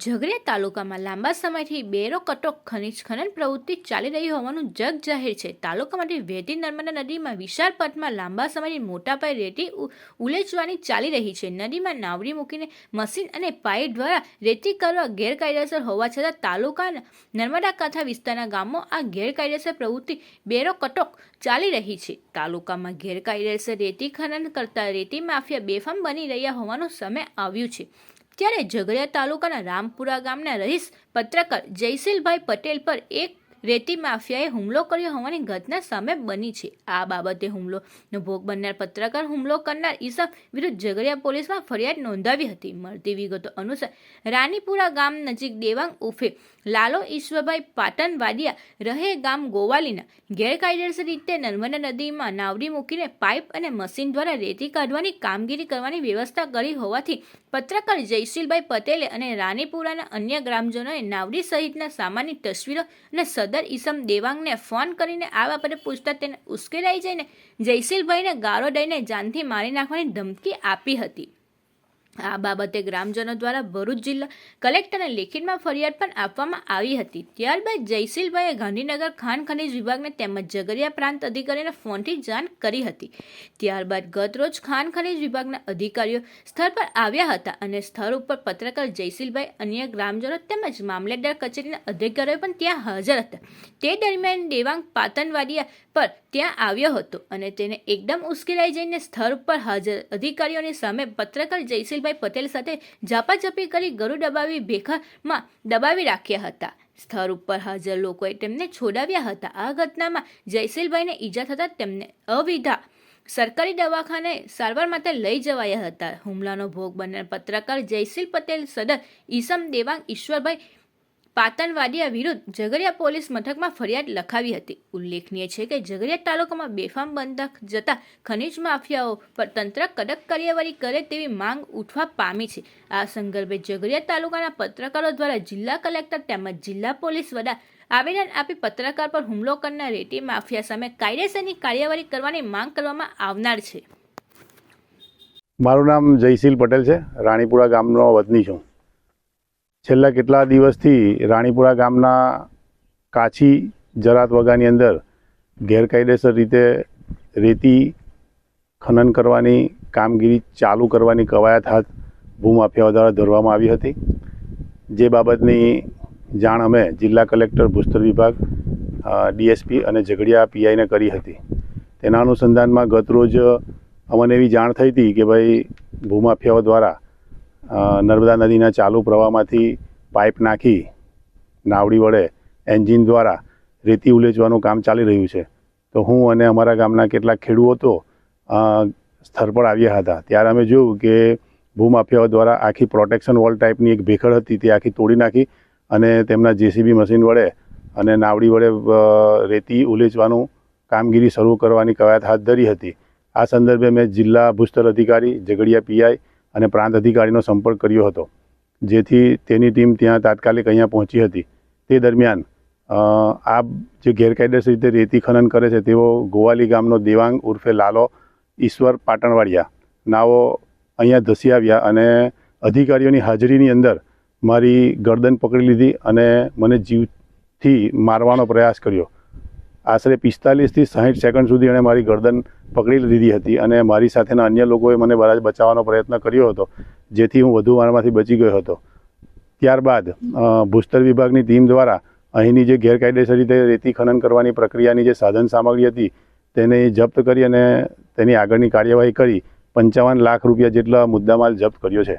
ઝઘડિયા તાલુકામાં લાંબા સમયથી બેરો કટોક ખનીજ ખનન પ્રવૃત્તિ ચાલી રહી હોવાનું જગ જાહેર છે. તાલુકામાંથી વહેતી નર્મદા નદીમાં વિશાળ પથમાં લાંબા સમયથી મોટા પાયે રેતી ઉલેચવાની ચાલી રહી છે. નદીમાં નાવડી મૂકીને મશીન અને પાઇપ દ્વારા રેતી કરવા ગેરકાયદેસર હોવા છતાં તાલુકાના નર્મદા કાંઠા વિસ્તારના ગામો આ ગેરકાયદેસર પ્રવૃત્તિ બેરો કટોક ચાલી રહી છે. તાલુકામાં ગેરકાયદેસર રેતી ખનન કરતા રેતી માફિયા બેફામ બની રહ્યા હોવાનું સામે આવ્યું છે. ત્યારે ઝઘડિયા તાલુકાના રામપુરા ગામના રહીશ પત્રકાર જયશીલભાઈ પટેલ પર એક રેતી માફિયાએ હુમલો કર્યો હોવાની ઘટના સામે બની છે. આ બાબતે હુમલોનો ભોગ બનનાર પત્રકાર હુમલો કરનાર ઈસમ વિરુદ્ધ ઝઘડિયા પોલીસમાં ફરિયાદ નોંધાવી હતી. મળતી વિગતો અનુસાર રાનીપુરા ગામ નજીક દેવાંગ ઉર્ફે લાલો ઈશ્વરભાઈ પાટણવાડિયા રહે ગામ ગોવાલીના ગેરકાયદેસર રીતે નર્મદા નદીમાં નાવડી મૂકીને પાઇપ અને મશીન દ્વારા રેતી કાઢવાની કામગીરી કરવાની વ્યવસ્થા કરી હોવાથી પત્રકાર જયશીલભાઈ પટેલે અને રાનીપુરાના અન્ય ગ્રામજનોએ નાવડી સહિતના સામાનની તસવીરો અને સદર ઈસમ દેવાંગને ફોન કરીને આ બાબતે પૂછતા તેને ઉશ્કેરાઈ જઈને જયશીલભાઈને ગાળો દઈને જાનથી મારી નાખવાની ધમકી આપી હતી. આ બાબતે ગ્રામજનો દ્વારા ભરૂચ જિલ્લા કલેક્ટરને લેખિતમાં ફરિયાદ પણ આપવામાં આવી હતી. ત્યારબાદ જયશીલભાઈએ ગાંધીનગર ખાણ ખનીજ વિભાગને તેમજ ઝઘડિયા પ્રાંત અધિકારીને ફોનથી જાણ કરી હતી. ત્યારબાદ ગતરોજ ખાણ ખનીજ વિભાગના અધિકારીઓ સ્થળ પર આવ્યા હતા અને સ્થળ ઉપર પત્રકાર જયશીલભાઈ, અન્ય ગ્રામજનો તેમજ મામલેદાર કચેરીના અધિકારીઓ પણ ત્યાં હાજર હતા. તે દરમિયાન દેવાંગ પાટણવાડિયા પર ત્યાં આવ્યો હતો અને તેને એકદમ ઉશ્કેરાઈ જઈને સ્થળ ઉપર હાજર અધિકારીઓની સામે પત્રકાર જયશીલભાઈ પટેલ સાથે ઝાપાઝપી કરી ગળું દબાવી ભેખામાં દબાવી રાખ્યા હતા. સ્થળ ઉપર હાજર લોકોએ તેમને છોડાવ્યા હતા. આ ઘટનામાં જયશીલભાઈને ઈજા થતાં તેમને અવિધા સરકારી દવાખાને સારવાર માટે લઈ જવાયા હતા. હુમલાનો ભોગ બનનાર પત્રકાર જયશીલ પટેલ સદર ઈસમ દેવાંગ ઈશ્વરભાઈ પાટણવાડિયા વિરુદ્ધ ઝઘડિયા પોલીસ મથકમાં ફરિયાદ લખાવી હતી. ઉલ્લેખનીય છે કે ઝઘડિયા તાલુકામાં બેફામ બનતા જતા ખનીજ માફિયાઓ પર તંત્ર કડક કાર્યવાહી કરે તેવી માંગ ઉઠવા પામી છે. આ સંદર્ભે ઝઘડિયા તાલુકાના પત્રકારો દ્વારા જિલ્લા કલેક્ટર તેમજ જિલ્લા પોલીસ વડા આવેદન આપી પત્રકાર પર હુમલો કરનાર રેતી માફિયા સામે કાયદેસરની કાર્યવાહી કરવાની માંગ કરવામાં આવનાર છે. મારું નામ જયશીલ પટેલ છે. રાણીપુરા ગામનો વતની છું. છેલ્લા કેટલા દિવસથી રાણીપુરા ગામના કાછી જરાત વગાની અંદર ગેરકાયદેસર રીતે રેતી ખનન કરવાની કામગીરી ચાલુ કરવાની કવાયત હાથ ભૂમાફિયાઓ દ્વારા ધરવામાં આવી હતી. જે બાબતની જાણ અમે જિલ્લા કલેક્ટર ભૂસ્તર વિભાગ, ડીએસપી અને ઝઘડિયા પીઆઈને કરી હતી. તેના અનુસંધાનમાં ગતરોજ અમને એવી જાણ થઈ હતી કે ભાઈ ભૂમાફિયાઓ દ્વારા નર્મદા નદીના ચાલુ પ્રવાહમાંથી પાઇપ નાખી નાવડી વડે એન્જિન દ્વારા રેતી ઉલેચવાનું કામ ચાલી રહ્યું છે. તો હું અને અમારા ગામના કેટલાક ખેડૂતો સ્થળ પર આવ્યા હતા. ત્યારે અમે જોયું કે ભૂમાફિયાઓ દ્વારા આખી પ્રોટેક્શન વોલ ટાઈપની એક ભેખડ હતી તે આખી તોડી નાખી અને તેમના જેસીબી મશીન વડે અને નાવડી વડે રેતી ઉલેચવાનું કામગીરી શરૂ કરવાની કવાયત હાથ ધરી હતી. આ સંદર્ભે મેં જિલ્લા ભૂસ્તર અધિકારી, ઝઘડિયા પીઆઈ અને પ્રાંત અધિકારીનો સંપર્ક કર્યો હતો, જેથી તેની ટીમ ત્યાં તાત્કાલિક અહીંયા પહોંચી હતી. તે દરમિયાન આ જે ગેરકાયદેસર રીતે રેતી ખનન કરે છે તેઓ ગોવાલી ગામનો દેવાંગ ઉર્ફે લાલો ઈશ્વર પાટણવાડિયા નાઓ અહીંયા ધસી આવ્યા અને અધિકારીઓની હાજરીની અંદર મારી ગરદન પકડી લીધી અને મને જીવથી મારવાનો પ્રયાસ કર્યો. આશરે 45થી 60 સેકન્ડ સુધી એણે મારી ગરદન પકડી લીધી હતી અને મારી સાથેના અન્ય લોકોએ મને બચાવવાનો પ્રયત્ન કર્યો હતો, જેથી હું વધુ મારમાંથી બચી ગયો હતો. ત્યારબાદ ભૂસ્તર વિભાગની ટીમ દ્વારા અહીંની જે ગેરકાયદેસર રીતે રેતી ખનન કરવાની પ્રક્રિયાની જે સાધન સામગ્રી હતી તેને જપ્ત કરી અને તેની આગળની કાર્યવાહી કરી 55 લાખ રૂપિયા જેટલા મુદ્દામાલ જપ્ત કર્યો છે.